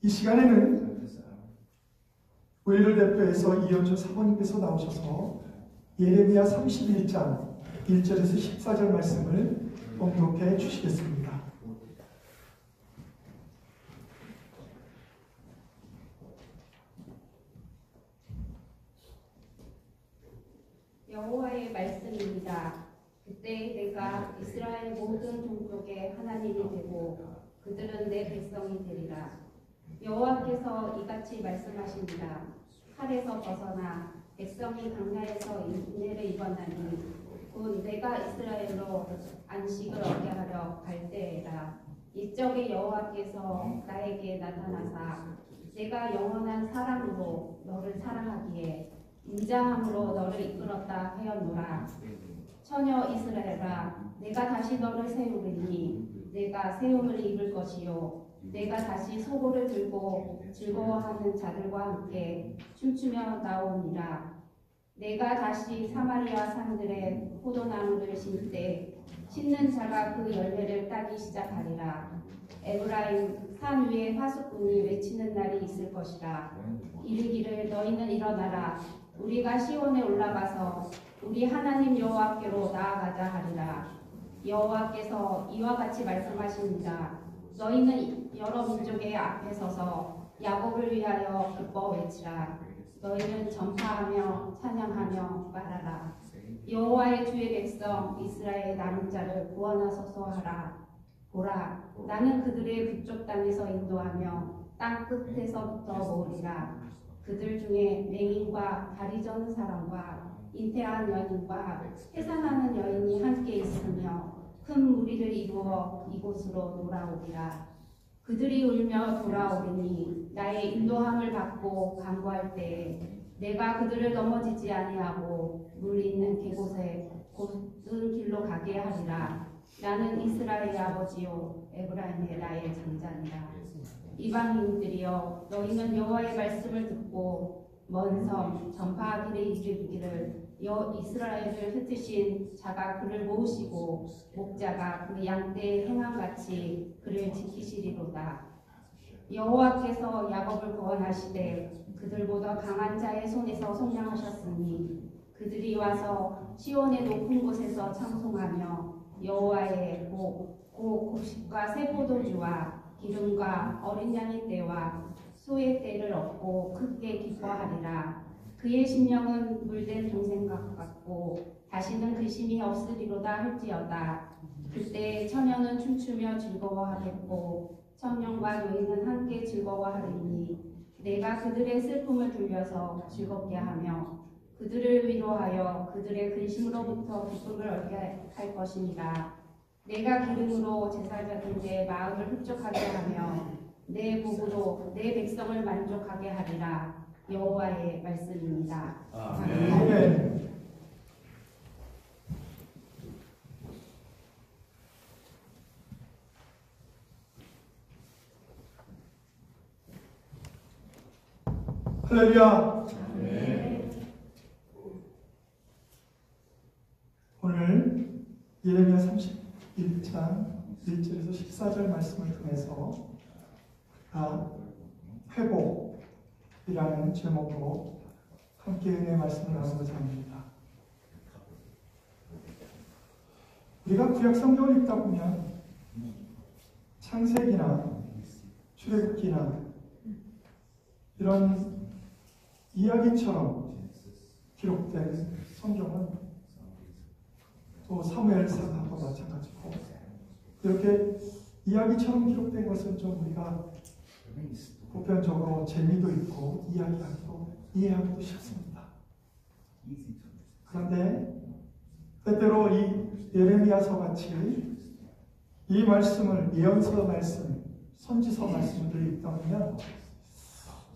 이 시간에는 의를 대표해서 이현주 사모님께서 나오셔서 예레미야 31장 1절에서 14절 말씀을 봉독해 주시겠습니다. 여호와의 말씀입니다. 그때 내가 이스라엘 모든 종족의 하나님이 되고 그들은 내 백성이 되리라. 여호와께서 이같이 말씀하십니다. 칼에서 벗어나 백성이 광야에서 인내를 입었나니 곧 내가 이스라엘로 안식을 얻게 하려 갈 때에라. 이적에 여호와께서 나에게 나타나사 내가 영원한 사랑으로 너를 사랑하기에 인자함으로 너를 이끌었다 하였노라. 처녀 이스라엘아, 내가 다시 너를 세우리니 내가 세움을 입을 것이요 내가 다시 소고를 들고 즐거워하는 자들과 함께 춤추며 나오니라. 내가 다시 사마리아 산들에 포도나무를 심때 심는 자가 그 열매를 따기 시작하리라. 에브라임 산 위에 파수꾼이 외치는 날이 있을 것이라. 이르기를 너희는 일어나라. 우리가 시온에 올라가서 우리 하나님 여호와께로 나아가자 하리라. 여호와께서 이와 같이 말씀하십니다. 너희는 여러 민족의 앞에 서서 야곱을 위하여 기뻐 외치라. 너희는 전파하며 찬양하며 말하라. 여호와의 주의 백성 이스라엘 남은 자를 구원하소서 하라. 보라, 나는 그들의 북쪽 땅에서 인도하며 땅 끝에서부터 모으리라. 그들 중에 맹인과 다리 저는 사람과 잉태한 여인과 해산하는 여인이 함께 있으며 큰 무리를 이루어 이곳으로 돌아오리라. 그들이 울며 돌아오리니 나의 인도함을 받고 간구할 때에 내가 그들을 넘어지지 아니하고 물 있는 계곳에 곧은 길로 가게 하리라. 나는 이스라엘의 아버지요 에브라임의 나의 장자니라. 이방인들이여, 너희는 여호와의 말씀을 듣고 먼 섬 전파하기를 이르기를 이스라엘을 흩으신 자가 그를 모으시고 목자가 그 양떼의 행함같이 그를 지키시리로다. 여호와께서 야곱을 구원하시되 그들보다 강한 자의 손에서 속량하셨으니 그들이 와서 시온의 높은 곳에서 찬송하며 여호와의 곡식과 새 포도주와 기름과 어린 양의 때와 소의 때를 얻고 크게 기뻐하리라. 그의 심령은 물된 동생 같고 다시는 근심이 없으리로다 할지어다. 그때 처녀는 춤추며 즐거워하겠고 청년과 노인은 함께 즐거워하리니 내가 그들의 슬픔을 돌려서 즐겁게 하며 그들을 위로하여 그들의 근심으로부터 기쁨을 얻게 할 것입니다. 내가 기름으로 제사장들의 마음을 흡족하게 하며 내 복으로 내 백성을 만족하게 하리라. 여호와의 말씀입니다. 아멘. 아멘. 할렐루야. 오늘 예레미야 31장 1절에서 14절 말씀을 통해서 회복이라는 제목으로 함께 은혜의 말씀을 나누고자 합니다. 우리가 구약 성경을 읽다 보면 창세기나 출애굽기나 이런 이야기처럼 기록된 성경은 또 사무엘상하고 마찬가지고 이렇게 이야기처럼 기록된 것은 좀 우리가 보편적으로 재미도 있고 이해하기도 쉽습니다. 그런데 때때로 이 예레미야서 같이 이 말씀을 예언서 말씀, 선지서 말씀들을 읽다 보면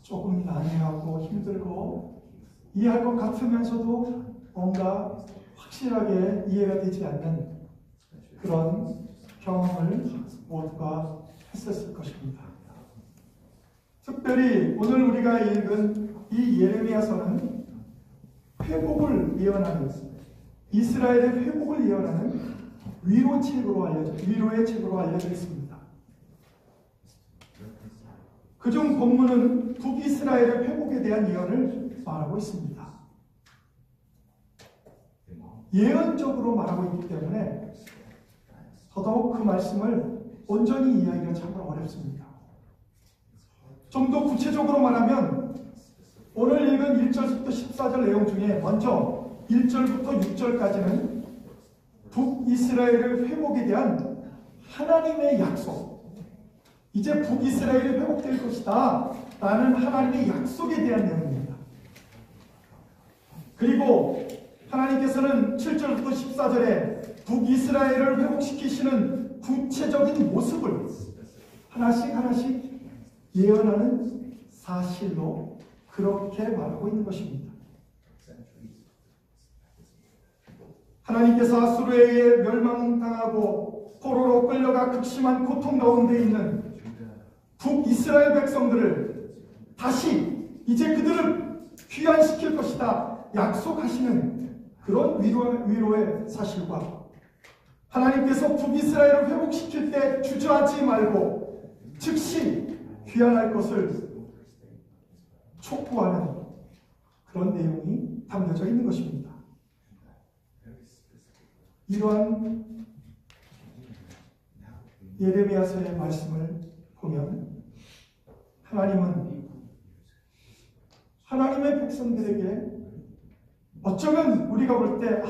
조금 난해하고 힘들고 이해할 것 같으면서도 뭔가 확실하게 이해가 되지 않는 그런 경험을 모두가 했었을 것입니다. 특별히 오늘 우리가 읽은 이 예레미야서는 회복을 예언하는, 이스라엘의 회복을 예언하는 위로의 책으로 알려져 있습니다. 그중 본문은 북이스라엘의 회복에 대한 예언을 말하고 있습니다. 예언적으로 말하고 있기 때문에 더더욱 그 말씀을 온전히 이해하기가 참 어렵습니다. 좀 더 구체적으로 말하면 오늘 읽은 1절부터 14절 내용 중에 먼저 1절부터 6절까지는 북이스라엘의 회복에 대한 하나님의 약속, 이제 북이스라엘이 회복될 것이다 라는 하나님의 약속에 대한 내용입니다. 그리고 하나님께서는 7절부터 14절에 북이스라엘을 회복시키시는 구체적인 모습을 하나씩 예언하는 사실로 그렇게 말하고 있는 것입니다. 하나님께서 아수르에 의해 멸망당하고 포로로 끌려가 극심한 고통 가운데 있는 북이스라엘 백성들을 다시 이제 그들을 귀환시킬 것이다 약속하시는 그런 위로의 사실과 하나님께서 북이스라엘을 회복시킬 때 주저하지 말고 즉시 귀환할 것을 촉구하는 그런 내용이 담겨져 있는 것입니다. 이러한 예레미야서의 말씀을 보면 하나님은 하나님의 백성들에게 어쩌면 우리가 볼 때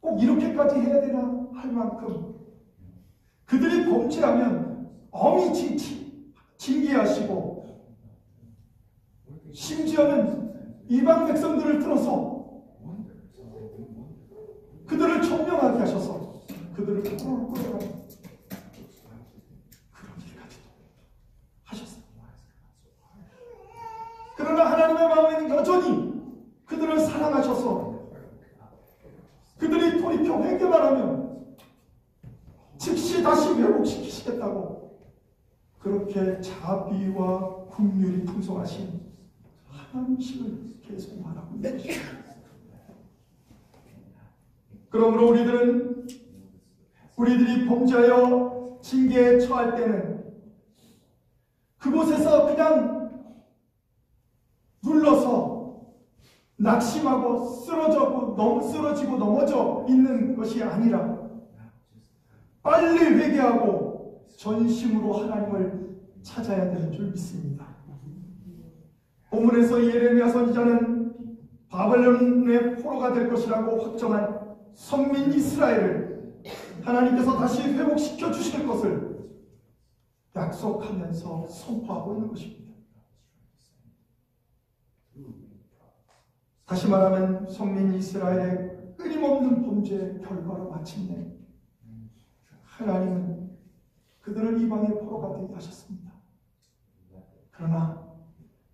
꼭 이렇게까지 해야 되나 할 만큼 그들이 범죄하면 엄히 징계하시고 심지어는 이방 백성들을 들어서 그들을 청명하게 하셔서 그들을 포로로 끌어가는 그런 일까지도 하셨습니다. 그러나 하나님의 마음에는 여전히 그들을 사랑하셔서 그들이 돌이켜 회개만 하면 즉시 다시 회복시키시겠다고 그렇게 자비와 긍휼이 풍성하신 하나님식을 계속 말하고 있는 것입니다. 그러므로 우리들이 범죄하여 징계에 처할 때는 그곳에서 그냥 눌러서 낙심하고 쓰러지고 넘어져 있는 것이 아니라 빨리 회개하고 전심으로 하나님을 찾아야 되는 줄 믿습니다. 본문에서 예레미야 선지자는 바벨론의 포로가 될 것이라고 확정한 선민 이스라엘을 하나님께서 다시 회복시켜 주실 것을 약속하면서 선포하고 있는 것입니다. 다시 말하면 성민 이스라엘의 끊임없는 범죄의 결과로 마침내 하나님은 그들을 이방의 포로가 되게 하셨습니다. 그러나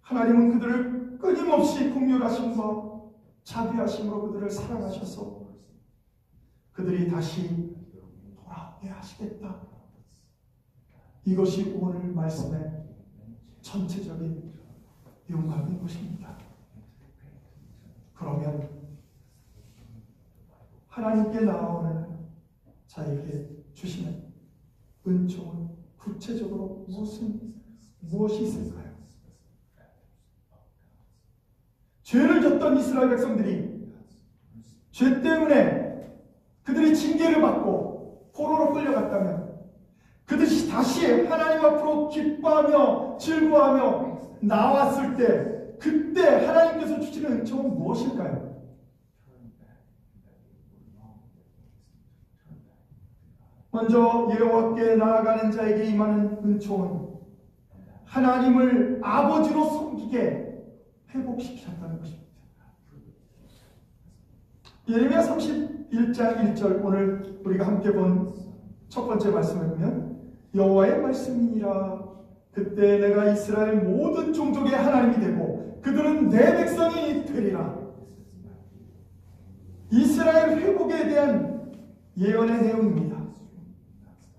하나님은 그들을 끊임없이 긍휼하심과 자비하심으로 그들을 사랑하셔서 그들이 다시 돌아오게 하시겠다. 이것이 오늘 말씀의 전체적인 용감인 것입니다. 그러면 하나님께 나아오는 자에게 주시는 은총은 구체적으로 무엇이 있을까요? 죄를 졌던 이스라엘 백성들이 죄 때문에 그들이 징계를 받고 포로로 끌려갔다면 그들이 다시 하나님 앞으로 기뻐하며 즐거워하며 나왔을 때 그때 하나님께서 주시는 은총은 무엇일까요? 먼저 여호와께 나아가는 자에게 임하는 은총은 하나님을 아버지로 섬기게 회복시키셨다는 것입니다. 예레미야 31장 1절 오늘 우리가 함께 본 첫 번째 말씀을 보면 여호와의 말씀이니라 그때 내가 이스라엘 모든 종족의 하나님이 되고 그들은 내 백성이 되리라. 이스라엘 회복에 대한 예언의 내용입니다.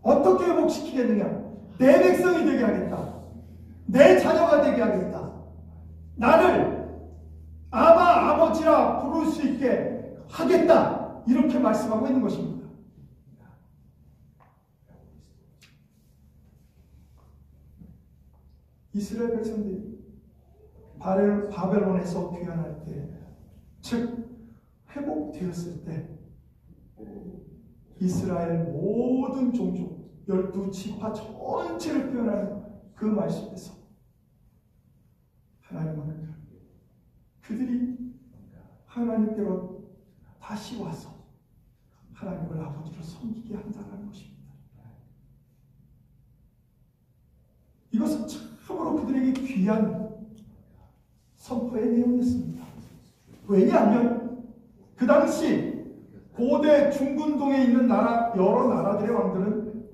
어떻게 회복시키겠느냐? 내 백성이 되게 하겠다. 내 자녀가 되게 하겠다. 나를 아바 아버지라 부를 수 있게 하겠다. 이렇게 말씀하고 있는 것입니다. 이스라엘 백성들이 바벨론에서 귀환할 때, 즉 회복되었을 때 이스라엘 모든 종족 12지파 전체를 표현하는 그 말씀에서 하나님은 그들이 하나님께로 다시 와서 하나님을 아버지로 섬기게 한다는 것입니다. 이것은 참으로 그들에게 귀한 선포의 내용이었습니다. 왜냐하면 그 당시 고대 중근동에 있는 여러 나라들의 왕들은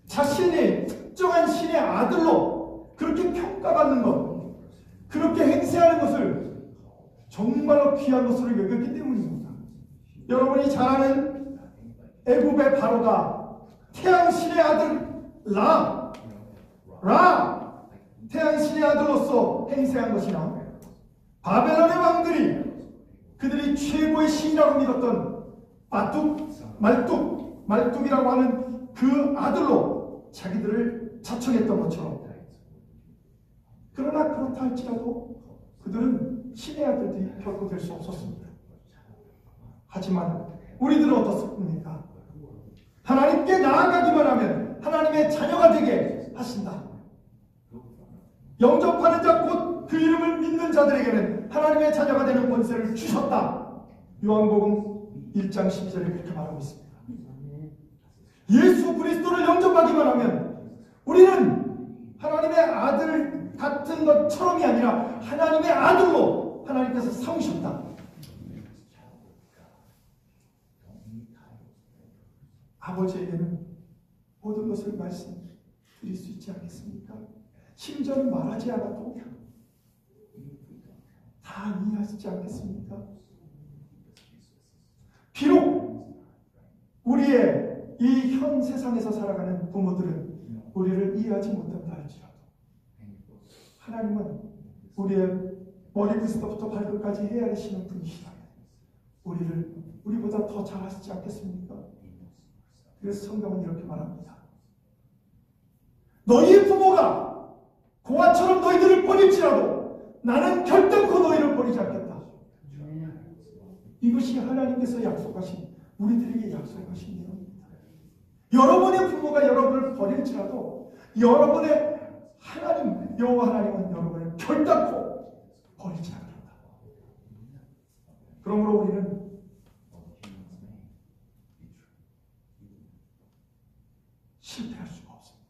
자신이 특정한 신의 아들로 그렇게 평가받는 것, 그렇게 행세하는 것을 정말로 귀한 것으로 여겼기 때문입니다. 여러분이 잘 아는 애굽의 바로가 태양신의 아들 태양신의 아들로서 행세한 것이나 바벨론의 왕들이 그들이 최고의 신이라고 믿었던 말뚝이라고 하는 그 아들로 자기들을 자청했던 것처럼, 그러나 그렇다 할지라도 그들은 신의 아들들이 결코 될 수 없었습니다. 하지만 우리들은 어떻습니까? 하나님께 나아가기만 하면 하나님의 자녀가 되게 하신다. 영접하는 자 곧 그 이름을 믿는 자들에게는 하나님의 자녀가 되는 권세를 주셨다. 요한복음 1장 10절에 그렇게 말하고 있습니다. 예수 그리스도를 영접하기만 하면 우리는 하나님의 아들 같은 것처럼이 아니라 하나님의 아들로 하나님께서 삼으셨다. 아버지에게는 모든 것을 말씀드릴 수 있지 않겠습니까? 심지어 말하지 않아도 다 이해하시지 않겠습니까? 비록 우리의 이 현 세상에서 살아가는 부모들은 우리를 이해하지 못한다 할지라도 하나님은 우리의 머리끝부터 발끝까지 헤아리시는 분이시라면 우리보다 더 잘하시지 않겠습니까? 그래서 성경은 이렇게 말합니다. 너희의 부모가 고아처럼 너희들을 버릴지라도 나는 결단코 너희를 버리지 않겠다. 이것이 하나님께서 약속하신, 우리들에게 약속하신 내용입니다. 여러분의 부모가 여러분을 버릴지라도 여러분의 하나님, 여호와 하나님은 여러분을 결단코 버리지 않는다. 그러므로 우리는 실패할 수가 없습니다.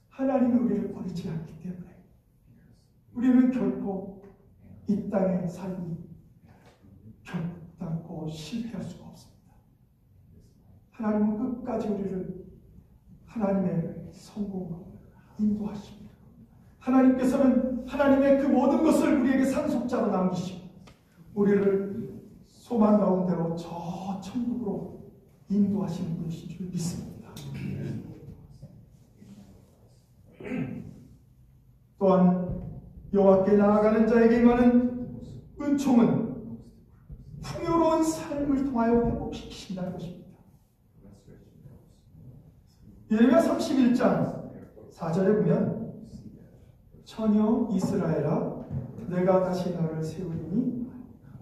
하나님이 우리를 버리지 않기 때문에 우리는 결코 이 땅의 삶이 결단코 실패할 수가 없습니다. 하나님은 끝까지 우리를 하나님의 성공으로 인도하십니다. 하나님께서는 하나님의 그 모든 것을 우리에게 상속자로 남기시고 우리를 소망 가운데로 저 천국으로 인도하시는 분이신 줄 믿습니다. 또한 여호와께 나아가는 자에게 임하는 은총은 풍요로운 삶을 통하여 회복시키신다는 것입니다. 예레미야 31장 4절에 보면 처녀 이스라엘아 내가 다시 너를 세우리니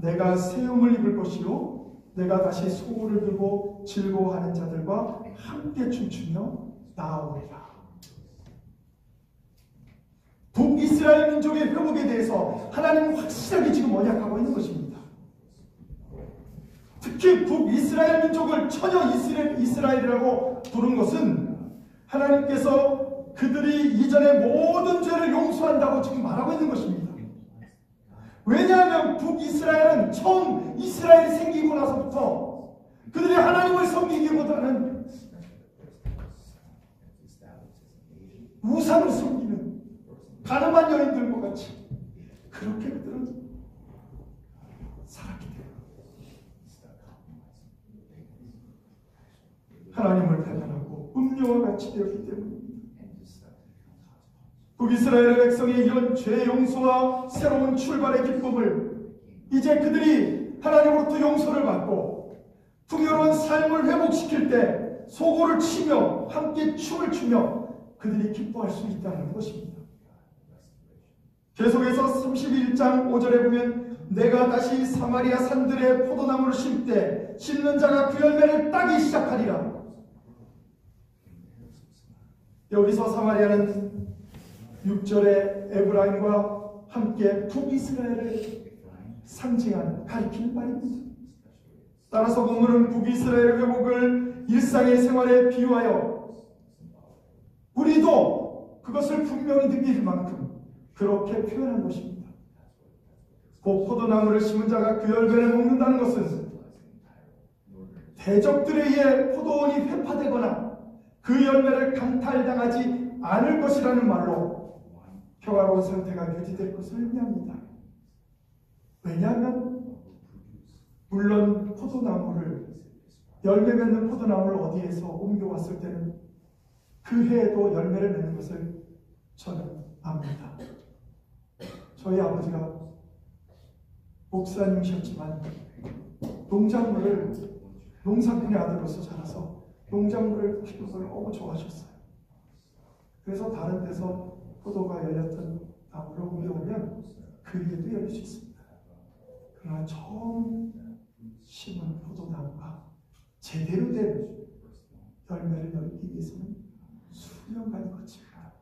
내가 세움을 입을 것이요 내가 다시 소울을 들고 즐거워하는 자들과 함께 춤추며 나아오리라. 북이스라엘 민족의 회복에 대해서 하나님은 확실하게 지금 언약하고 있는 것입니다. 특히 북이스라엘 민족을 처녀 이스라엘이라고 부른 것은 하나님께서 그들이 이전의 모든 죄를 용서한다고 지금 말하고 있는 것입니다. 왜냐하면 북이스라엘은 처음 이스라엘이 생기고 나서부터 그들이 하나님을 섬기기보다는 우상을 섬기는 가늠한 여인들과 같이 그렇게 그들은 살았기 때문에 하나님을 배반하고 음녀와 같이 되었기 때문입니다. 북이스라엘 백성의 이런 죄 용서와 새로운 출발의 기쁨을 이제 그들이 하나님으로부터 용서를 받고 풍요로운 삶을 회복시킬 때 소고를 치며 함께 춤을 추며 그들이 기뻐할 수 있다는 것입니다. 계속해서 31장 5절에 보면 내가 다시 사마리아 산들의 포도나무를 심때 심는 자가 그 열매를 따기 시작하리라. 여기서 사마리아는 6절의 에브라임과 함께 북이스라엘을 상징하는 가리키는 말입니다. 따라서 본문은 북이스라엘 회복을 일상의 생활에 비유하여 우리도 그것을 분명히 느낄 만큼 그렇게 표현한 것입니다. 포도나무를 심은 자가 그 열매를 먹는다는 것은 대적들에 의해 포도원이 회파되거나 그 열매를 강탈당하지 않을 것이라는 말로 평화로운 상태가 유지될 것을 의미합니다. 왜냐하면 물론 포도나무를 열매 맺는 포도나무를 어디에서 옮겨왔을 때는 그 해에도 열매를 맺는 것을 저는 압니다. 저희 아버지가 목사님이셨지만 농사꾼의 아들로서 자라서 농작물을 키우는 걸 너무 좋아하셨어요. 그래서 다른 데서 포도가 열렸던 나무를 옮겨오면 그 위에도 열릴 수 있습니다. 그러나 처음 심은 포도나무가 제대로 된 열매를 열기 위해서는 수년간이 거칩니다.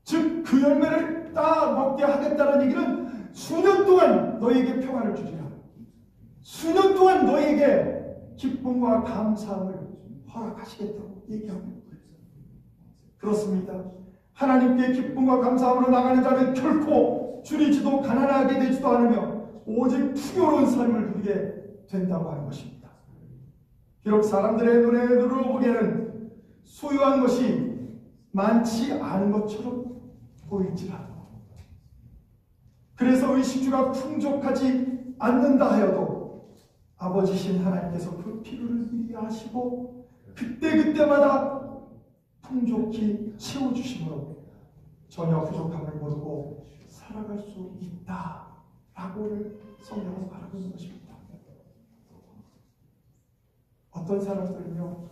즉 그 열매를 따 먹게 하겠다는 얘기는 수년 동안 너에게 평화를 주리라. 수년 동안 너에게 기쁨과 감사함을 허락하시겠다고 얘기합니다. 그렇습니다. 하나님께 기쁨과 감사함으로 나가는 자는 결코 줄이지도 가난하게 되지도 않으며 오직 풍요로운 삶을 누리게 된다고 하는 것입니다. 비록 사람들의 눈에 들어보기에는 소유한 것이 많지 않은 것처럼 보일지라도 그래서 의식주가 풍족하지 않는다 하여도 아버지신 하나님께서 그 필요를 미리 아시고 그때그때마다 풍족히 채워주심으로 전혀 부족함을 모르고 살아갈 수 있다라고 성경은 말하고 있는 것입니다. 어떤 사람들은요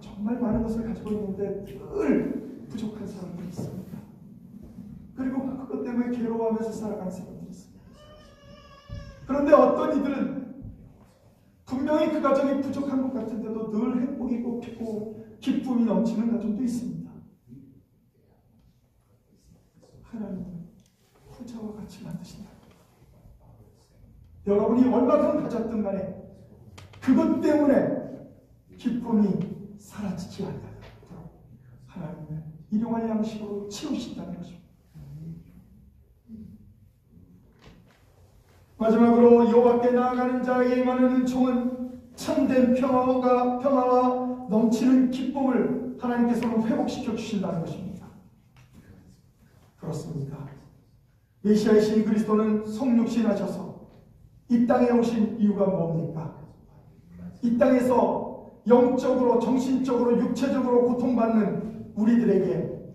정말 많은 것을 가지고 있는데 늘 부족한 사람들이 있습니다. 그리고 그것 때문에 괴로워하면서 살아가는 사람들이 있습니다. 그런데 어떤 이들은 분명히 그 가정이 부족한 것 같은데도 늘 행복이 꽃피고 기쁨이 넘치는 가정도 있습니다. 하나님은 후자와 같이 만드신다. 여러분이 얼마큼 가졌든 간에 그것 때문에 기쁨이 사라지지 않도록 하나님은 일용할 양식으로 채우신다는 것입니다. 마지막으로 여호와께 나아가는 자에게 임하는 은총은 참된 평화와 넘치는 기쁨을 하나님께서는 회복시켜 주신다는 것입니다. 그렇습니다. 메시아이신 그리스도는 성육신하셔서 이 땅에 오신 이유가 뭡니까? 이 땅에서 영적으로, 정신적으로, 육체적으로 고통받는 우리들에게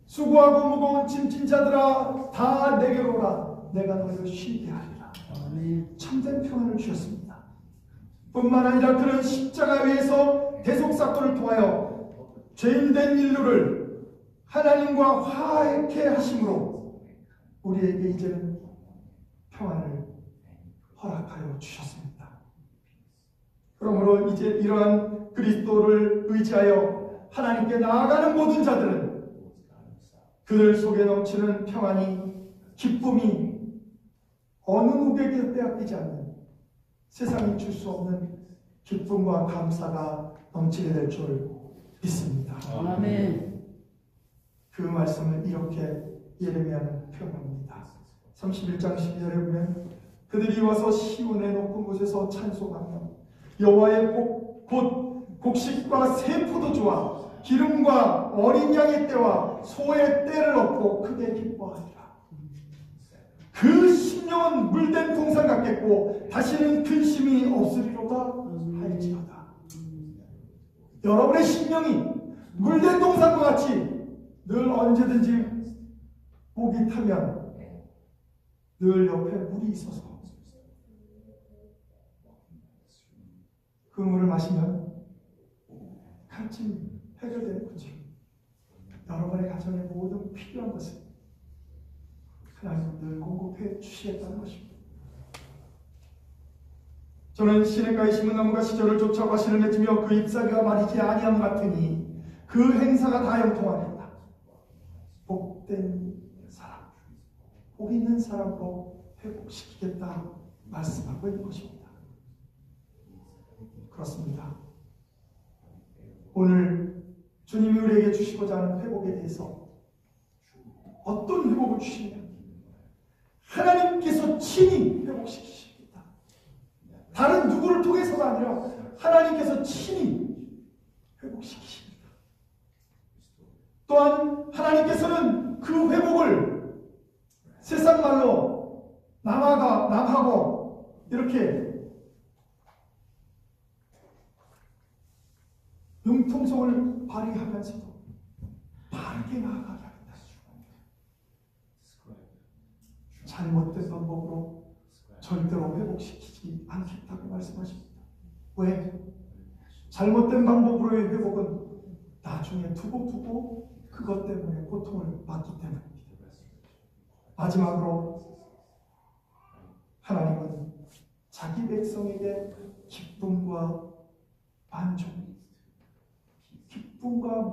수고하고 무거운 짐진 자들아 다 내게로 오라. 내가 너희를 쉬게 하리라. 참된 평안을 주셨습니다. 뿐만 아니라 그런 십자가 위에서 대속사건을 통하여 죄인된 인류를 하나님과 화해케 하심으로 우리에게 이제는 평안을 허락하여 주셨습니다. 그러므로 이제 이러한 그리스도를 의지하여 하나님께 나아가는 모든 자들은 그들 속에 넘치는 평안이, 기쁨이 어느 누구에게도 빼앗기지 않는, 세상이 줄 수 없는 기쁨과 감사가 넘치게 될 줄 믿습니다. 아멘. 그 말씀을 이렇게 예레미야는 표현합니다. 31장 12절에 보면 그들이 와서 시온의 높은 곳에서 찬송하며 여호와의 곧 곡식과 새 포도주와 기름과 어린 양의 때와 소의 때를 얻고 크게 기뻐하리라. 그 심령은 물된 동산 같겠고 다시는 근심이 없으리로다 할지어다. 여러분의 심령이 물된 동산과 같이 늘 언제든지 목이 타면 늘 옆에 물이 있어서 그 물을 마시면 갈증이 해결되는 거죠. 여러분의 가정의 모든 필요한 것을 하나님은 늘 공급해 주시겠다는 것입니다. 저는 시냇가에 심은 나무가 시절을 쫓아 과실을 맺으며 그 잎사귀가 마르지 아니함 같으니 그 행사가 다 형통하리라. 복된 사람, 복 있는 사람으로 회복시키겠다 말씀하고 있는 것입니다. 그렇습니다. 오늘 주님이 우리에게 주시고자 하는 회복에 대해서 어떤 회복을 주시느냐? 하나님께서 친히 회복시키십니다. 다른 누구를 통해서가 아니라 하나님께서 친히 회복시키십니다. 또한 하나님께서는 그 회복을 세상 말로 남하고 이렇게 융통성을 발휘하면서도 바르게 나아가게 합니다. 잘못된 방법으로 절대로 회복시키지 않겠다고 말씀하십니다. 왜? 잘못된 방법으로의 회복은 나중에 두고 그것 때문에 고통을 받기 때문입니다. 마지막으로 하나님은 자기 백성에게 기쁨과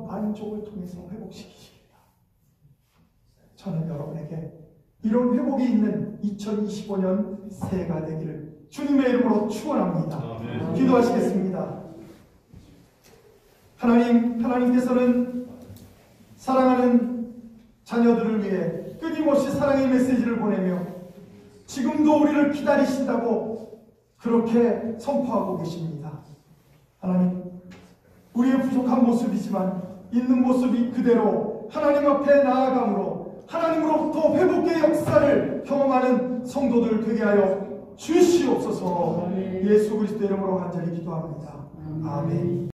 만족을 통해서 회복시키십니다. 저는 여러분에게 이런 회복이 있는 2025년 새해가 되기를 주님의 이름으로 축원합니다. 아멘. 기도하시겠습니다. 하나님께서는 사랑하는 자녀들을 위해 끊임없이 사랑의 메시지를 보내며 지금도 우리를 기다리신다고 그렇게 선포하고 계십니다. 하나님, 우리의 부족한 모습이지만 있는 모습이 그대로 하나님 앞에 나아감으로 하나님으로부터 회복의 역사를 경험하는 성도들 되게 하여 주시옵소서. 예수 그리스도 이름으로 간절히 기도합니다. 아멘.